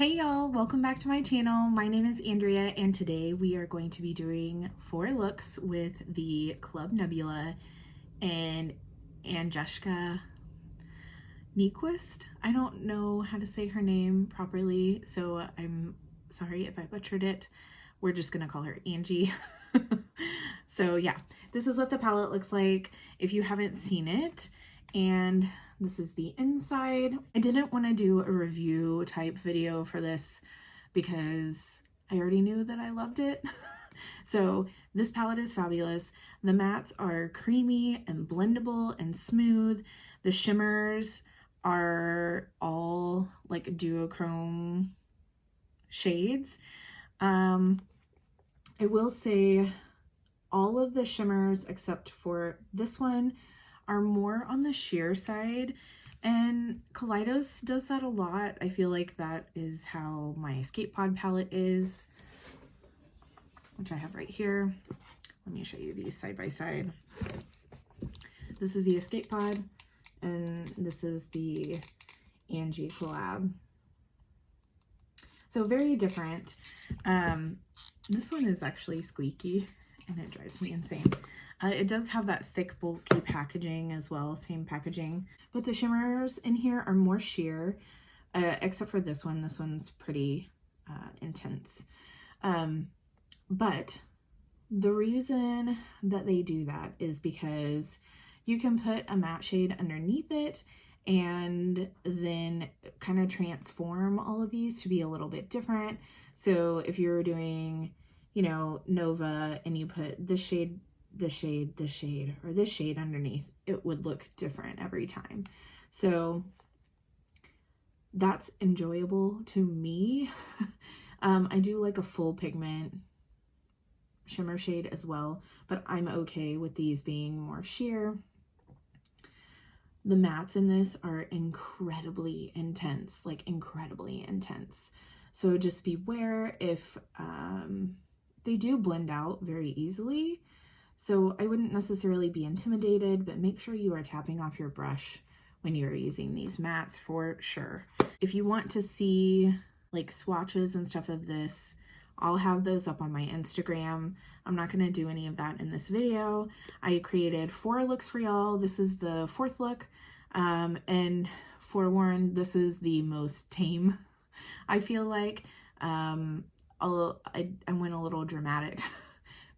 Hey y'all, welcome back to my channel. My name is Andrea and today we are going to be doing 4 looks with the Club Nebula and Angelica Nyqvist. I don't know how to say her name properly, so I'm sorry if I butchered it. We're just gonna call her Angie. So yeah, this is what the palette looks like if you haven't seen it. And this is the inside. I didn't want to do a review type video for this because I already knew that I loved it. So this palette is fabulous. The mattes are creamy and blendable and smooth. The shimmers are all like duochrome shades. I will say all of the shimmers except for this one are more on the sheer side, and Kaleidos does that a lot. I feel like that is how my Escape Pod palette is, which I have right here. Let me show you these side by side. This is the Escape Pod, and this is the Angie collab. So very different. This one is actually squeaky, and it drives me insane. It does have that thick, bulky packaging as well, same packaging. But the shimmers in here are more sheer, except for this one. This one's pretty intense. But the reason that they do that is because you can put a matte shade underneath it and then kind of transform all of these to be a little bit different. So if you're doing, you know, Nova and you put this shade, this shade, this shade, or this shade underneath, it would look different every time. So that's enjoyable to me. I do like a full pigment shimmer shade as well, but I'm okay with these being more sheer. The mattes in this are incredibly intense, like incredibly intense. So just beware if they do blend out very easily. So I wouldn't necessarily be intimidated, but make sure you are tapping off your brush when you're using these mattes for sure. If you want to see like swatches and stuff of this, I'll have those up on my Instagram. I'm not going to do any of that in this video. I created 4 looks for y'all. This is the 4th look. And forewarned, this is the most tame, I feel like. Although I went a little dramatic.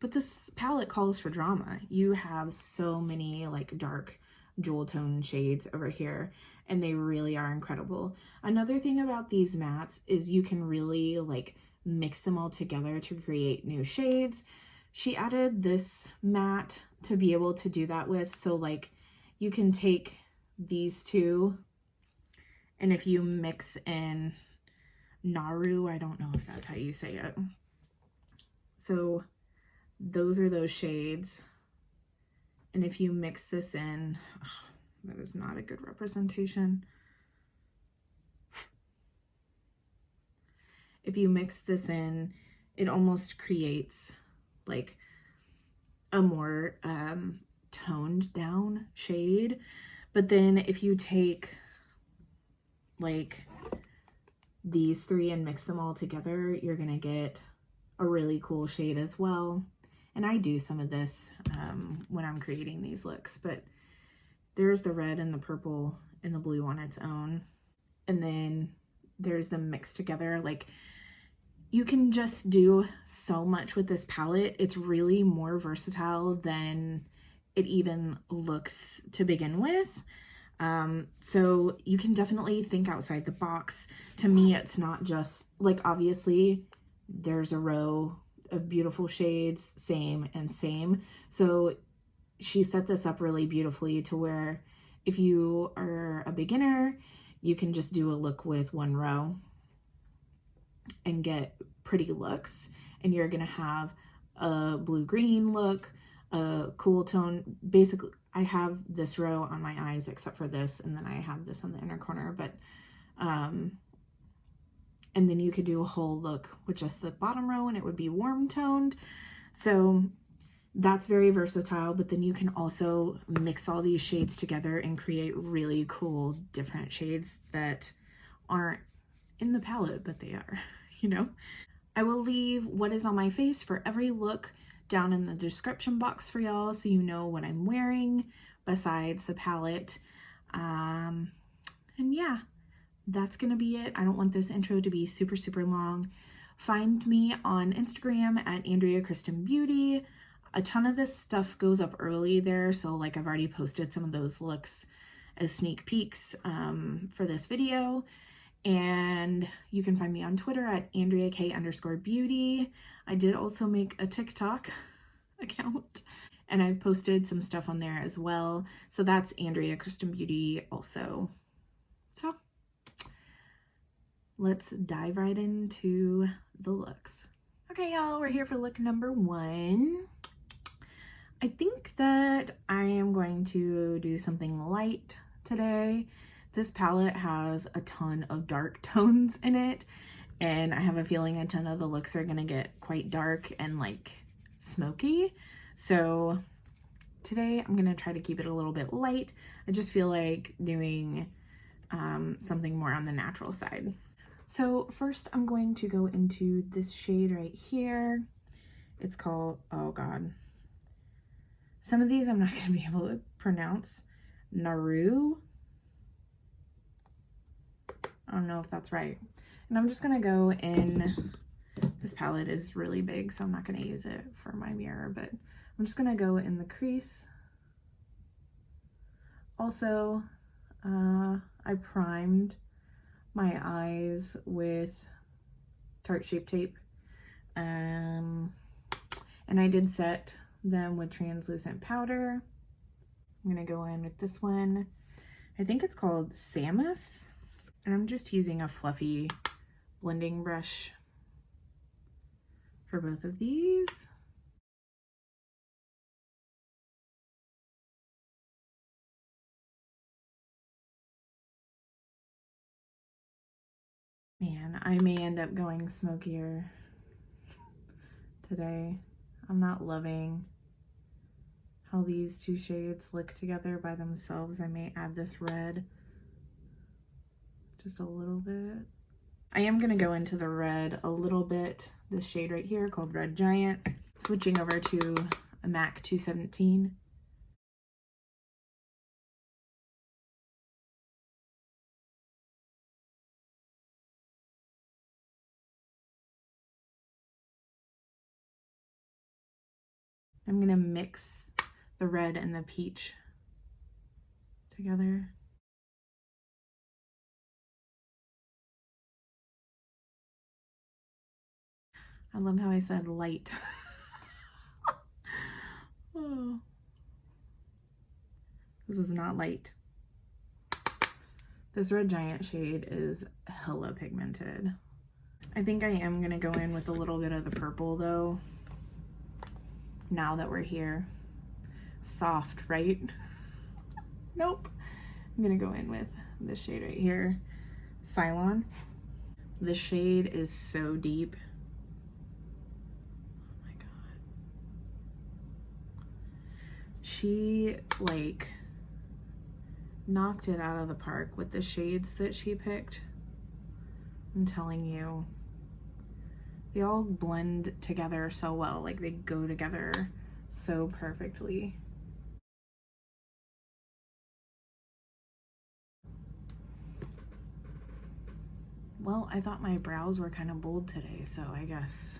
But this palette calls for drama. You have so many like dark jewel tone shades over here, and they really are incredible. Another thing about these mattes is you can really like mix them all together to create new shades. She added this matte to be able to do that with. So like you can take these two, and if you mix in Naru, I don't know if that's how you say it. So those are those shades, and if you mix this in, that is not a good representation. If you mix this in, it almost creates like a more toned down shade. But then if you take like these 3 and mix them all together, you're gonna get a really cool shade as well. And I do some of this when I'm creating these looks, but there's the red and the purple and the blue on its own. And then there's them mixed together. Like you can just do so much with this palette. It's really more versatile than it even looks to begin with. So you can definitely think outside the box. To me, it's not just like, obviously there's a row of beautiful shades, same and same. So she set this up really beautifully to where if you are a beginner, you can just do a look with 1 row and get pretty looks. And you're gonna have a blue-green look, a cool tone. Basically, I have this row on my eyes except for this, and then I have this on the inner corner, but and then you could do a whole look with just the bottom row and it would be warm toned. So that's very versatile, but then you can also mix all these shades together and create really cool different shades that aren't in the palette, but they are, you know. I will leave what is on my face for every look down in the description box for y'all, so you know what I'm wearing besides the palette. And yeah, that's gonna be it. I don't want this intro to be super, super long. Find me on Instagram at Andrea Kristen Beauty. A ton of this stuff goes up early there, so like I've already posted some of those looks as sneak peeks for this video. And you can find me on Twitter at AndreaK_beauty. I did also make a TikTok account, and I've posted some stuff on there as well. So that's Andrea Kristen Beauty also. So let's dive right into the looks. Okay, y'all, we're here for look number 1. I think that I am going to do something light today. This palette has a ton of dark tones in it, and I have a feeling a ton of the looks are gonna get quite dark and like smoky. So today I'm gonna try to keep it a little bit light. I just feel like doing something more on the natural side. So first I'm going to go into this shade right here. It's called, oh God. Some of these I'm not gonna be able to pronounce. Naru. I don't know if that's right. And I'm just gonna go in, this palette is really big, so I'm not gonna use it for my mirror, but I'm just gonna go in the crease. Also, I primed my eyes with Tarte Shape Tape. And I did set them with translucent powder. I'm gonna go in with this one. I think it's called Samus. And I'm just using a fluffy blending brush for both of these. Man, I may end up going smokier today. I'm not loving how these two shades look together by themselves. I may add this red just a little bit. I am gonna go into the red a little bit, this shade right here called Red Giant. Switching over to a MAC 217. I'm gonna mix the red and the peach together. I love how I said light. Oh. This is not light. This Red Giant shade is hella pigmented. I think I am gonna go in with a little bit of the purple though, now that we're here. Soft, right? Nope. I'm gonna go in with this shade right here, Cylon. The shade is so deep. Oh my God. She like knocked it out of the park with the shades that she picked. I'm telling you, they all blend together so well, like they go together so perfectly. Well, I thought my brows were kind of bold today, so I guess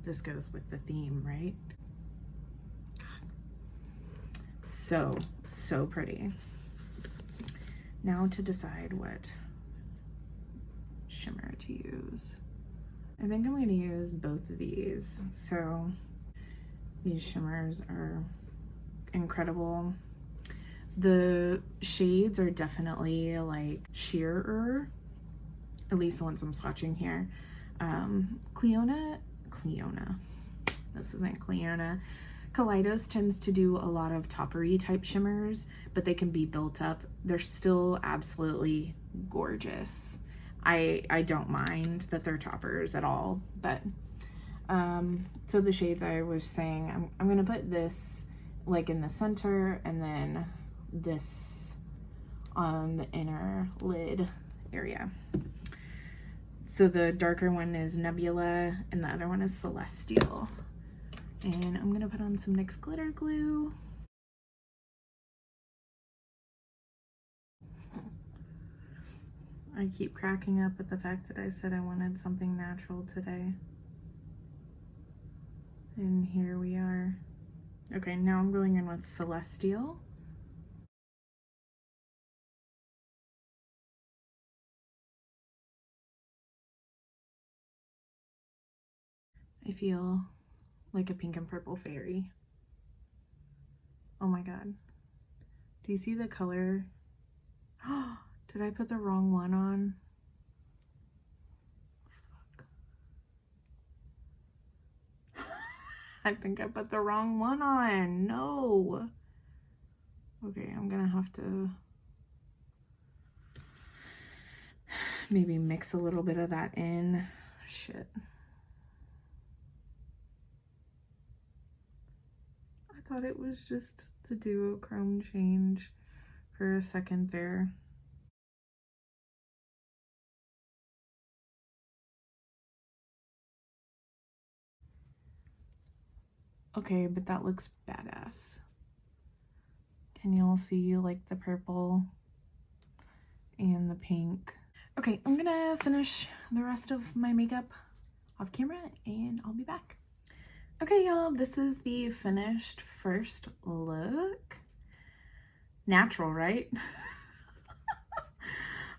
this goes with the theme, right? God. So pretty. Now to decide what shimmer to use. I think I'm going to use both of these. So these shimmers are incredible. The shades are definitely like sheerer, at least the ones I'm swatching here. Cleona, this isn't Cleona. Kaleidos tends to do a lot of toppery type shimmers, but they can be built up. They're still absolutely gorgeous. I don't mind that they're toppers at all, but so the shades I was saying, I'm gonna put this like in the center and then this on the inner lid area. So the darker one is Nebula and the other one is Celestial. And I'm gonna put on some NYX glitter glue. I keep cracking up at the fact that I said I wanted something natural today. And here we are. Okay, now I'm going in with Celestial. I feel like a pink and purple fairy. Oh my god. Do you see the color? Did I put the wrong one on? Fuck. I think I put the wrong one on. No. Okay, I'm gonna have to maybe mix a little bit of that in. Shit. I thought it was just the duochrome change for a second there. Okay, but that looks badass. Can y'all see like the purple and the pink? Okay, I'm gonna finish the rest of my makeup off camera and I'll be back. Okay, y'all, this is the finished first look. Natural, right?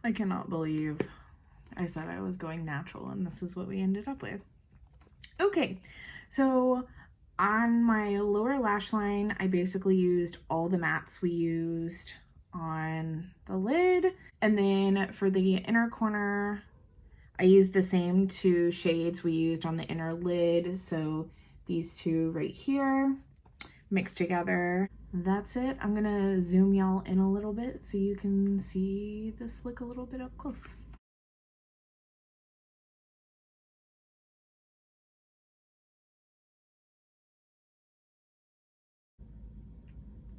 I cannot believe I said I was going natural and this is what we ended up with. Okay, so on my lower lash line, I basically used all the mattes we used on the lid. And then for the inner corner, I used the same two shades we used on the inner lid. So these two right here mixed together. That's it. I'm gonna zoom y'all in a little bit so you can see this look a little bit up close.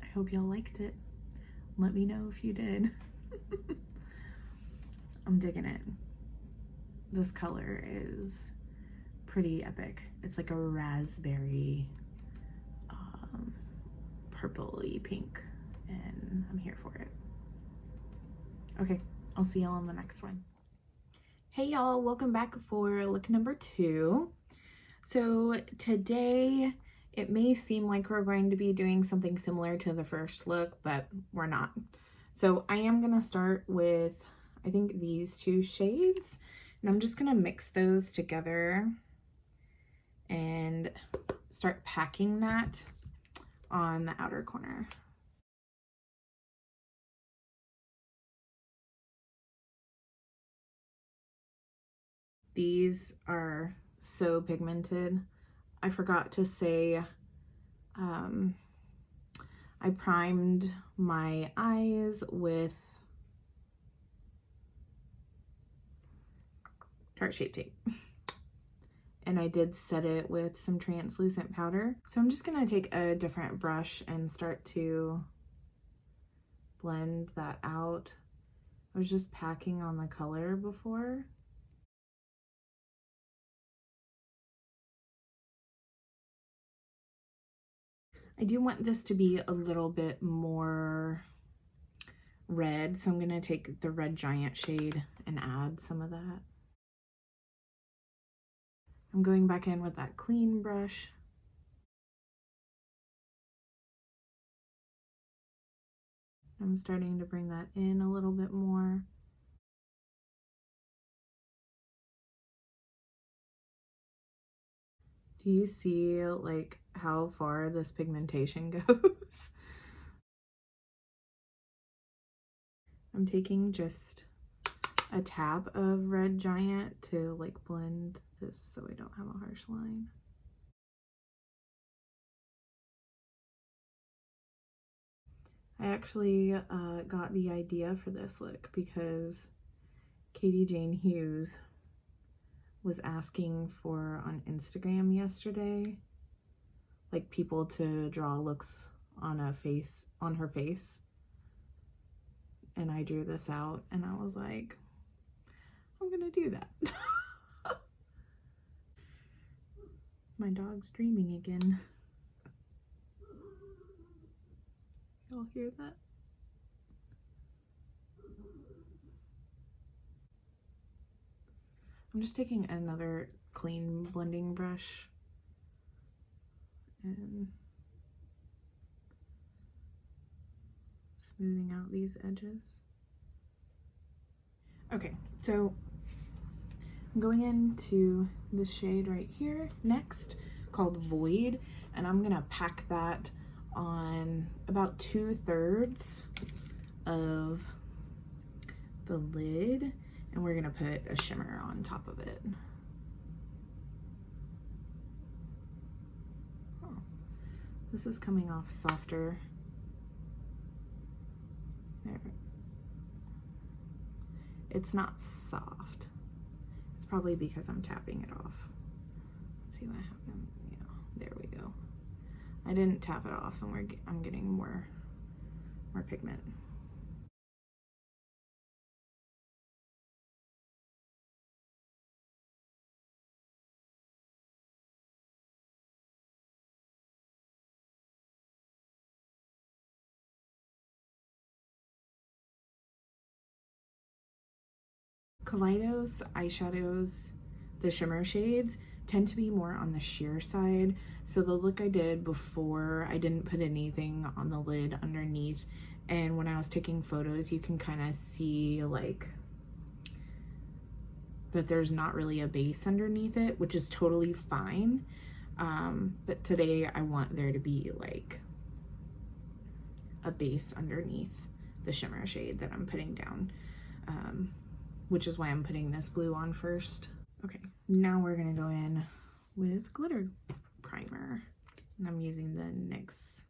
I hope y'all liked it. Let me know if you did. I'm digging it. This color is pretty epic. It's like a raspberry, purpley pink, and I'm here for it. Okay, I'll see y'all on the next one. Hey y'all, welcome back for look number 2. So today it may seem like we're going to be doing something similar to the first look, but we're not. So I am gonna start with, I think, these two shades, and I'm just gonna mix those together and start packing that on the outer corner. These are so pigmented. I forgot to say, I primed my eyes with Tarte Shape Tape. And I did set it with some translucent powder. So I'm just gonna take a different brush and start to blend that out. I was just packing on the color before. I do want this to be a little bit more red, so I'm gonna take the Red Giant shade and add some of that. I'm going back in with that clean brush. I'm starting to bring that in a little bit more. Do you see like how far this pigmentation goes? I'm taking just a tab of Red Giant to like blend this so I don't have a harsh line. I actually got the idea for this look because Katie Jane Hughes was asking for on Instagram yesterday, like people to draw looks on her face. And I drew this out and I was like, I'm gonna do that. My dog's dreaming again. Y'all hear that? I'm just taking another clean blending brush and smoothing out these edges. Okay, so I'm going into this shade right here next called Void, and I'm gonna pack that on about 2/3 of the lid, and we're gonna put a shimmer on top of it. Oh, this is coming off softer. There. It's not soft. It's probably because I'm tapping it off. Let's see what happened. Yeah, there we go. I didn't tap it off, and I'm getting more pigment. Kaleidos eyeshadows, the shimmer shades, tend to be more on the sheer side. So the look I did before, I didn't put anything on the lid underneath. And when I was taking photos, you can kind of see like that there's not really a base underneath it, which is totally fine. But today I want there to be like a base underneath the shimmer shade that I'm putting down. Which is why I'm putting this blue on first. Okay, now we're gonna go in with glitter primer. And I'm using the NYX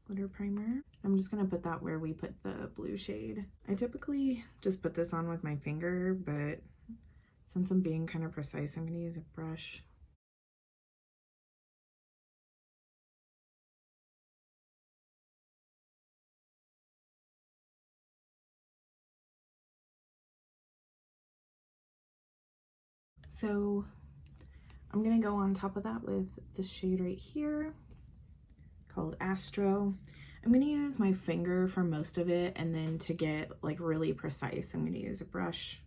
glitter primer. I'm just gonna put that where we put the blue shade. I typically just put this on with my finger, but since I'm being kind of precise, I'm gonna use a brush. So I'm gonna go on top of that with this shade right here called Astro. I'm gonna use my finger for most of it, and then to get like really precise, I'm gonna use a brush.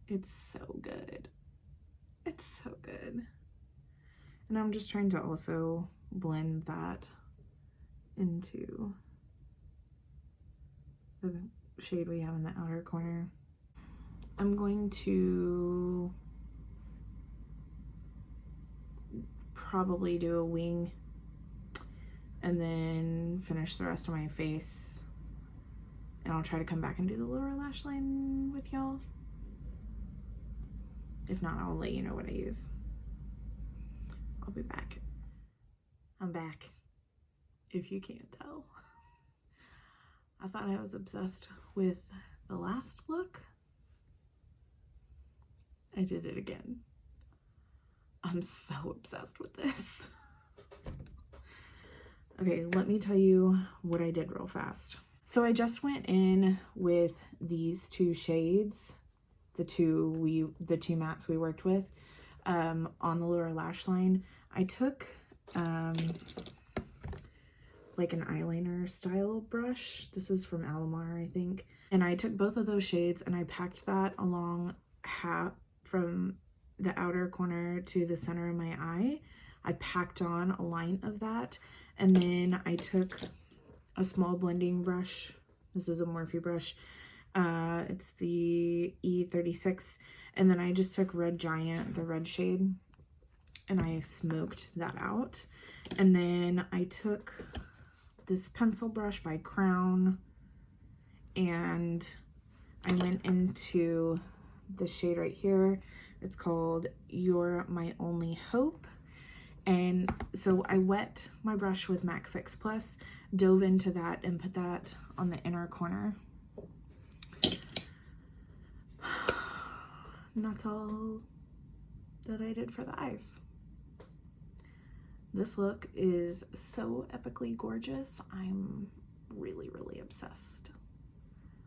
It's so good. It's so good. And I'm just trying to also blend that into the shade we have in the outer corner. I'm going to probably do a wing and then finish the rest of my face. And I'll try to come back and do the lower lash line with y'all. If not, I'll let you know what I use. I'll be back. I'm back, if you can't tell. I thought I was obsessed with the last look. I did it again. I'm so obsessed with this. Okay, let me tell you what I did real fast. So I just went in with these two shades, the two mattes we worked with on the lower lash line. I took like an eyeliner style brush. This is from Alamar, I think. And I took both of those shades and I packed that along half from the outer corner to the center of my eye. I packed on a line of that, and then I took a small blending brush. This is a Morphe brush. It's the E36, and then I just took Red Giant, the red shade, and I smoked that out. And then I took this pencil brush by Crown, and I went into the shade right here. It's called You're My Only Hope. And so I wet my brush with MAC Fix Plus, dove into that, and put that on the inner corner. And that's all that I did for the eyes. This look is so epically gorgeous. I'm really, really obsessed.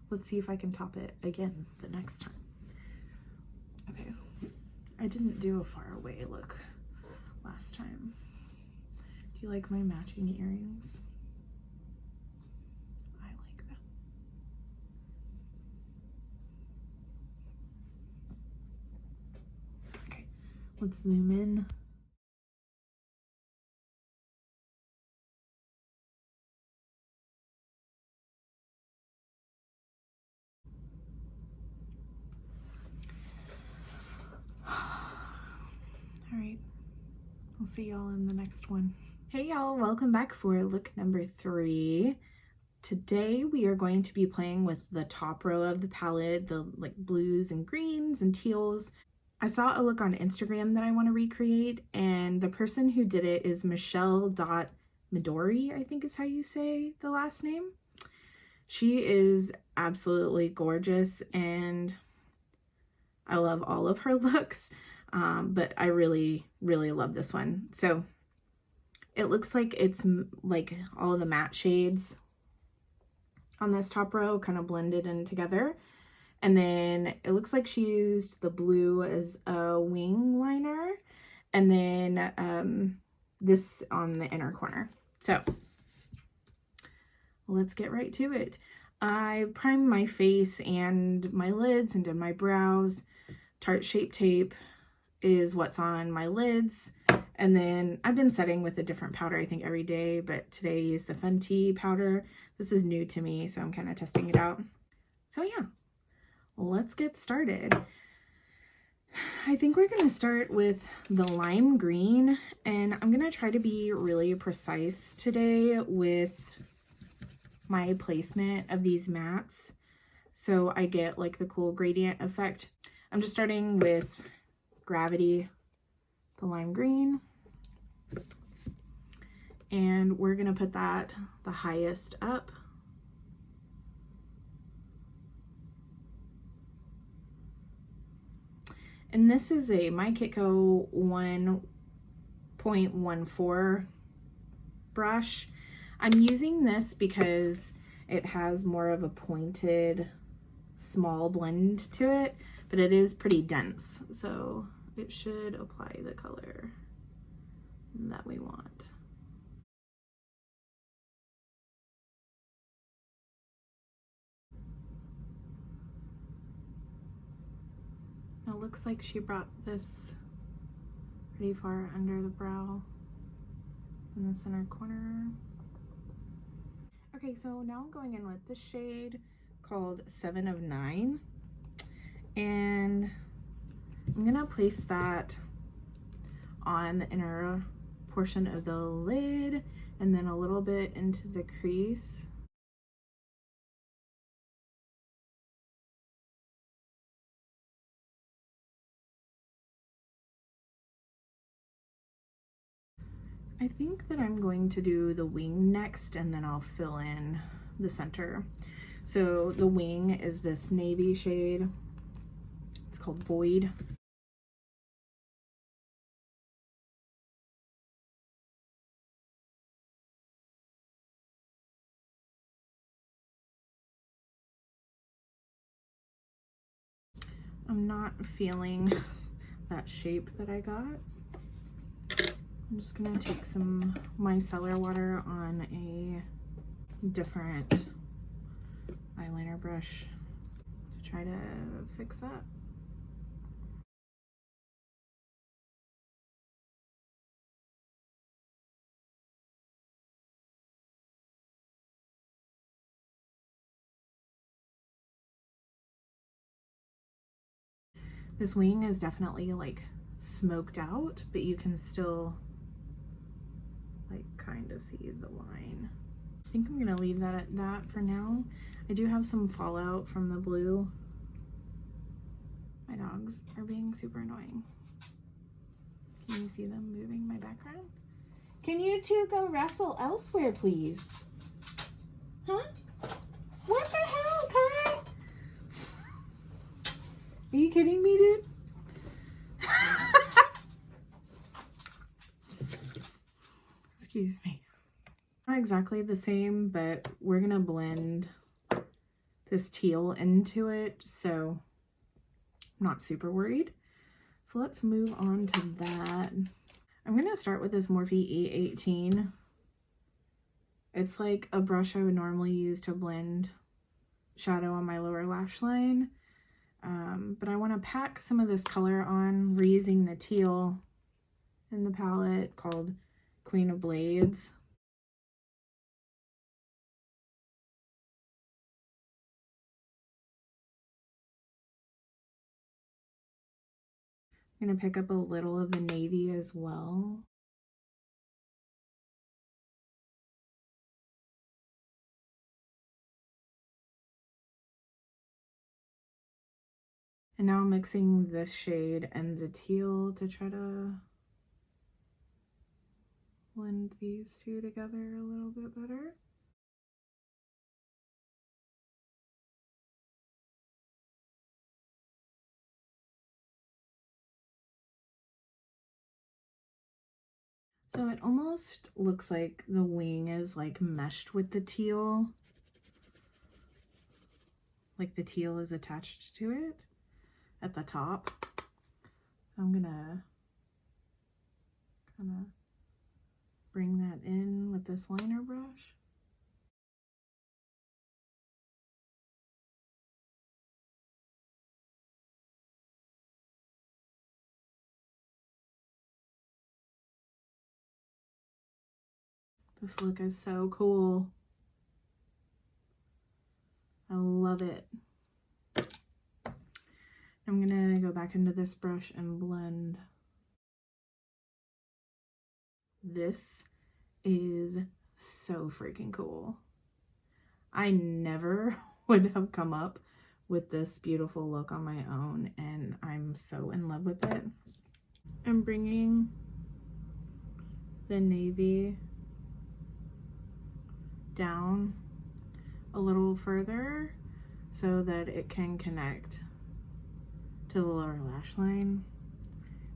Let's see if I can top it again the next time. Okay, I didn't do a far away look last time. Do you like my matching earrings? I like them. Okay, let's zoom in. All right, I'll see y'all in the next one. Hey y'all, welcome back for look number 3. Today we are going to be playing with the top row of the palette, the like blues and greens and teals. I saw a look on Instagram that I want to recreate, and the person who did it is Michelle.Midori, I think is how you say the last name. She is absolutely gorgeous and I love all of her looks. But I really, really love this one. So it looks like it's like all of the matte shades on this top row kind of blended in together. And then it looks like she used the blue as a wing liner, and then this on the inner corner. So let's get right to it. I primed my face and my lids and did my brows. Tarte Shape Tape is what's on my lids, and then I've been setting with a different powder I think every day, but today I used the Fenty powder. This is new to me, so I'm kind of testing it out. So yeah, let's get started. I think we're going to start with the lime green, and I'm going to try to be really precise today with my placement of these mattes so I get like the cool gradient effect. I'm just starting with Gravity, the lime green, and we're gonna put that the highest up. And this is a My Kitco 1.14 brush. I'm using this because it has more of a pointed small blend to it, but it is pretty dense, so it should apply the color that we want. It looks like she brought this pretty far under the brow in the center corner. Okay, so now I'm going in with this shade called 7 of 9, and I'm gonna place that on the inner portion of the lid and then a little bit into the crease. I think that I'm going to do the wing next, and then I'll fill in the center. So the wing is this navy shade. It's called Void. I'm not feeling that shape that I got. I'm just gonna take some micellar water on a different eyeliner brush to try to fix that. This wing is definitely like smoked out, but you can still like kind of see the line. I think I'm gonna leave that at that for now. I do have some fallout from the blue. My dogs are being super annoying. Can you see them moving my background? Can you two go wrestle elsewhere, please? Huh? What the hell, Kai? Are you kidding me, dude? Excuse me. Not exactly the same, but we're gonna blend this teal into it, so I'm not super worried. So let's move on to that. I'm gonna start with this Morphe E18. It's like a brush I would normally use to blend shadow on my lower lash line. But I want to pack some of this color on, reusing the teal in the palette called Queen of Blades. I'm going to pick up a little of the navy as well. And now I'm mixing this shade and the teal to try to blend these two together a little bit better. So it almost looks like the wing is like meshed with the teal. Like the teal is attached to it at the top. So I'm gonna kind of bring that in with this liner brush. This look is so cool. I love it. I'm gonna go back into this brush and blend. This is so freaking cool. I never would have come up with this beautiful look on my own, and I'm so in love with it. I'm bringing the navy down a little further so that it can connect to the lower lash line.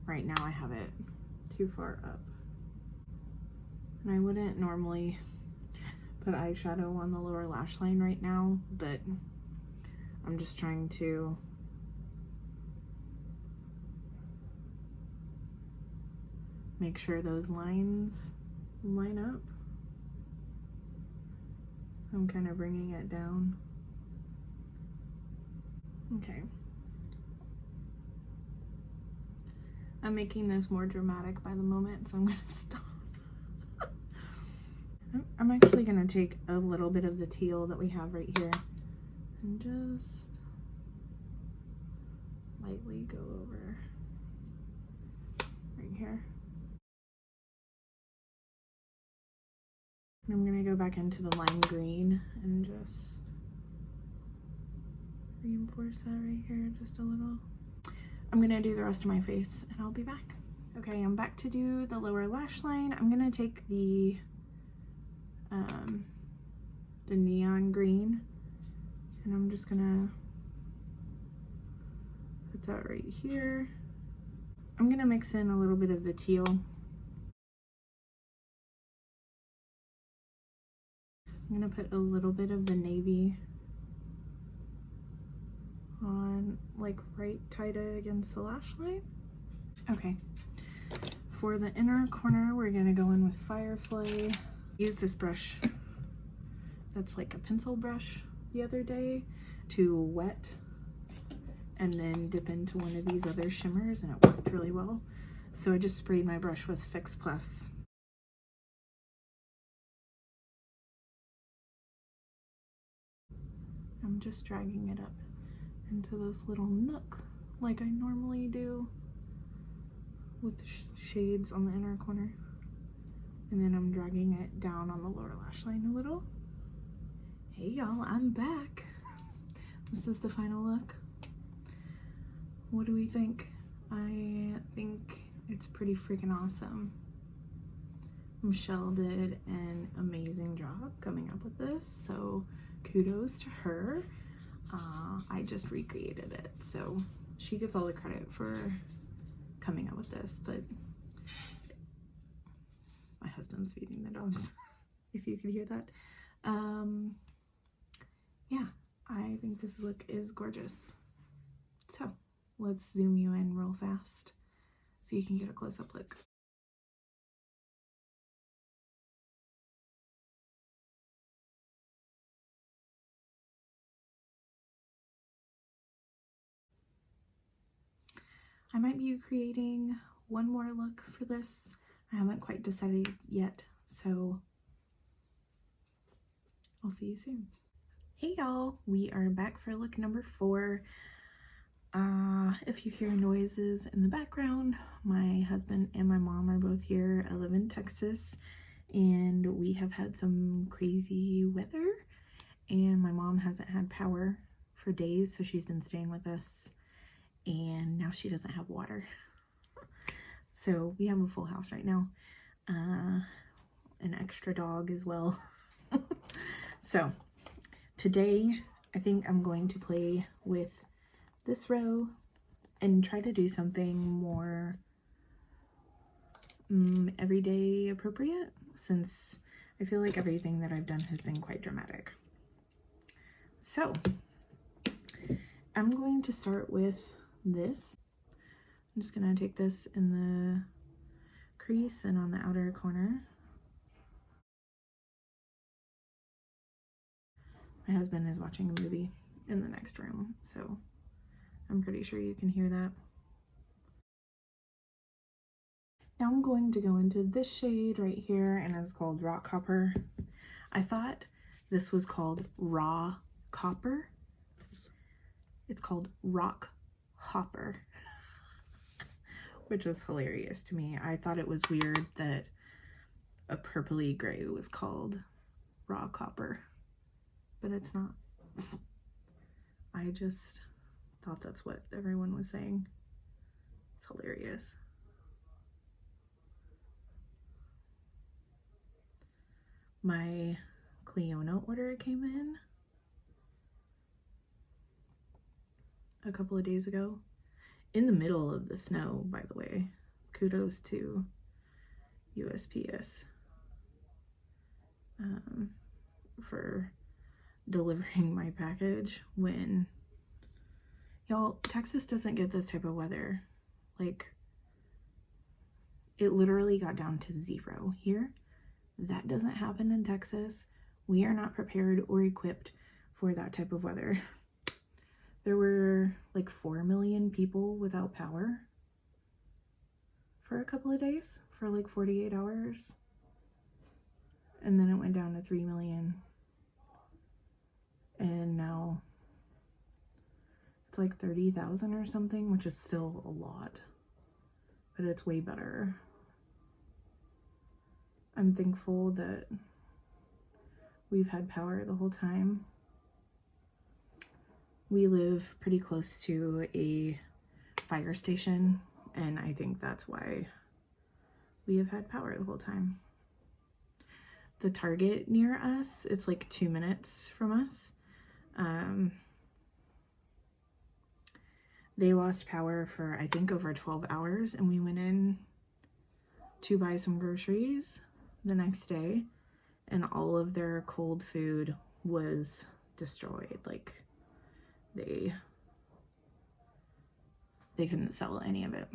Right now I have it too far up. And I wouldn't normally put eyeshadow on the lower lash line right now, but I'm just trying to make sure those lines line up. I'm kind of bringing it down. Okay. I'm making this more dramatic by the moment, so I'm gonna stop. I'm actually gonna take a little bit of the teal that we have right here and just lightly go over right here. And I'm gonna go back into the lime green and just reinforce that right here just a little. I'm gonna do the rest of my face and I'll be back. Okay, I'm back to do the lower lash line. I'm gonna take the neon green and I'm just gonna put that right here. I'm gonna mix in a little bit of the teal. I'm gonna put a little bit of the navy on, like right tight against the lash line. Okay, for the inner corner, we're gonna go in with Firefly. Use this brush that's like a pencil brush the other day to wet and then dip into one of these other shimmers, and it worked really well. So I just sprayed my brush with Fix Plus. I'm just dragging it up into this little nook like I normally do with the shades on the inner corner. And then I'm dragging it down on the lower lash line a little. Hey y'all, I'm back. This is the final look. What do we think? I think it's pretty freaking awesome. Michelle did an amazing job coming up with this, so kudos to her. I just recreated it, so she gets all the credit for coming up with this, but my husband's feeding the dogs, if you could hear that. Yeah, I think this look is gorgeous. So let's zoom you in real fast so you can get a close-up look. I might be creating one more look for this. I haven't quite decided yet, so I'll see you soon. Hey y'all, we are back for look number 4. If you hear noises in the background, my husband and my mom are both here. I live in Texas and we have had some crazy weather, and my mom hasn't had power for days, so she's been staying with us, and now she doesn't have water. So we have a full house right now. An extra dog as well. So today I think I'm going to play with this row and try to do something more everyday appropriate, since I feel like everything that I've done has been quite dramatic. So I'm going to start with this. I'm just going to take this in the crease and on the outer corner. My husband is watching a movie in the next room, so I'm pretty sure you can hear that. Now I'm going to go into this shade right here, and it's called Rock Copper. I thought this was called Raw Copper. It's called Rock Hopper, which is hilarious to me. I thought it was weird that a purpley gray was called Raw Copper, but it's not. I just thought that's what everyone was saying. It's hilarious. My Cleona order came in a couple of days ago, in the middle of the snow, by the way. Kudos to USPS for delivering my package when, y'all, Texas doesn't get this type of weather. Like, it literally got down to 0 here. That doesn't happen in Texas. We are not prepared or equipped for that type of weather. There were like 4 million people without power for a couple of days, for like 48 hours. And then it went down to 3 million. And now it's like 30,000 or something, which is still a lot, but it's way better. I'm thankful that we've had power the whole time. We live pretty close to a fire station, and I think that's why we have had power the whole time. The Target near us, it's like 2 minutes from us. They lost power for, I think, over 12 hours, and we went in to buy some groceries the next day, and all of their cold food was destroyed. Like, they couldn't sell any of it.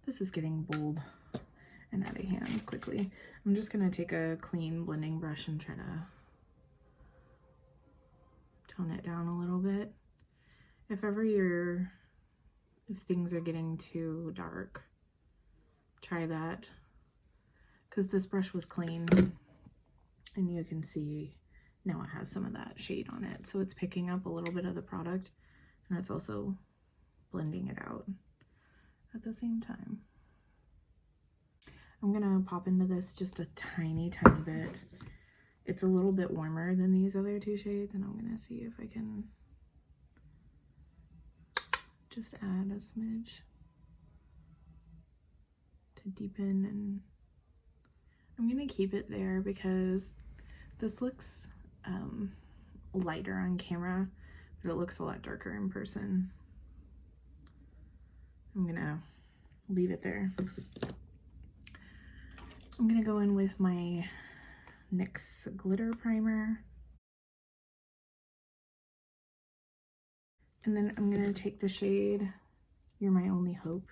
This is getting bold and out of hand quickly. I'm just gonna take a clean blending brush and try to tone it down a little bit. If things are getting too dark, try that, because this brush was clean and you can see now it has some of that shade on it, so it's picking up a little bit of the product, and it's also blending it out at the same time. I'm gonna pop into this just a tiny bit. It's a little bit warmer than these other 2 shades, and I'm gonna see if I can just add a smidge to deepen, and I'm gonna keep it there because this looks lighter on camera, but it looks a lot darker in person. I'm gonna leave it there. I'm gonna go in with my NYX glitter primer. And then I'm gonna take the shade You're My Only Hope.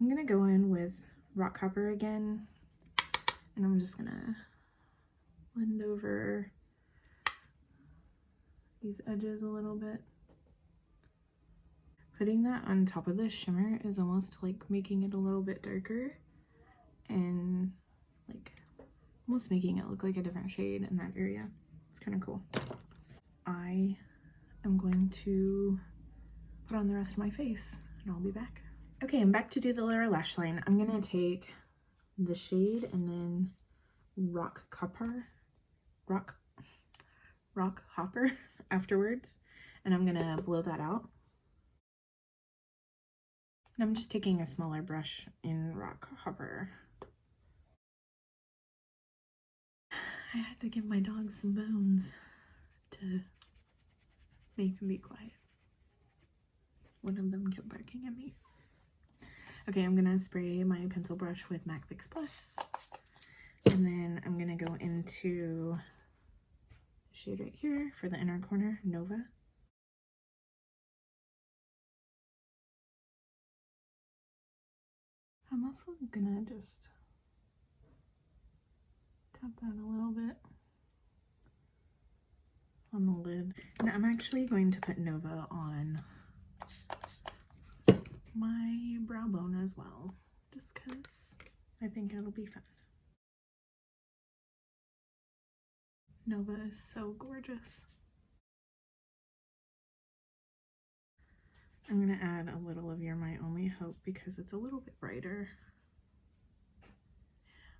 I'm gonna go in with Rock Copper again, and I'm just gonna blend over these edges a little bit. Putting that on top of the shimmer is almost like making it a little bit darker and like almost making it look like a different shade in that area. It's kind of cool. I am going to put on the rest of my face and I'll be back. Okay, I'm back to do the lower lash line. I'm gonna take the shade and then Rock Hopper afterwards, and I'm gonna blow that out. And I'm just taking a smaller brush in Rock Hopper. I had to give my dog some bones to make them be quiet. One of them kept barking at me. Okay, I'm gonna spray my pencil brush with MAC Fix Plus, and then I'm gonna go into the shade right here for the inner corner, Nova. I'm also gonna just tap that a little bit on the lid. And I'm actually going to put Nova on my brow bone as well, just because I think it'll be fun. Nova is so gorgeous. I'm gonna add a little of You're My Only Hope because it's a little bit brighter.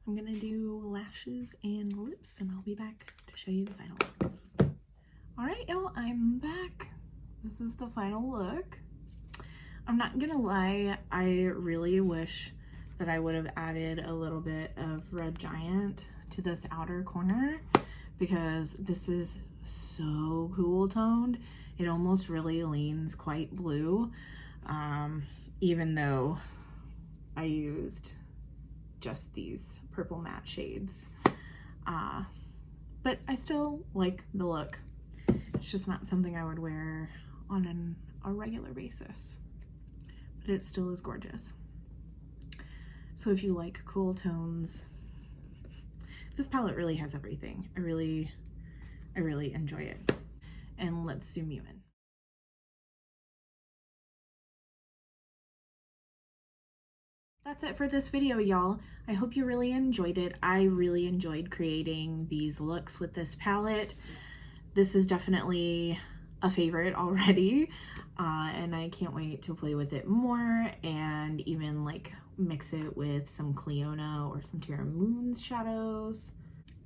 I'm gonna do lashes and lips, and I'll be back to show you the final look. Alright, y'all, I'm back. This is the final look. I'm not gonna lie, I really wish that I would have added a little bit of Red Giant to this outer corner because this is so cool toned. It almost really leans quite blue, even though I used just these purple matte shades. But I still like the look. It's just not something I would wear on a regular basis, but it still is gorgeous. So if you like cool tones, this palette really has everything. I really enjoy it. And let's zoom you in. That's it for this video, y'all. I hope you really enjoyed it. I really enjoyed creating these looks with this palette. This is definitely a favorite already, and I can't wait to play with it more and even like mix it with some Cleona or some Terra Moon's shadows.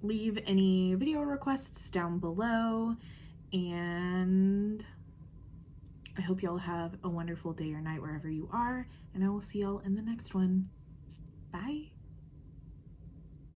Leave any video requests down below, and I hope y'all have a wonderful day or night wherever you are, and I will see y'all in the next one. Bye.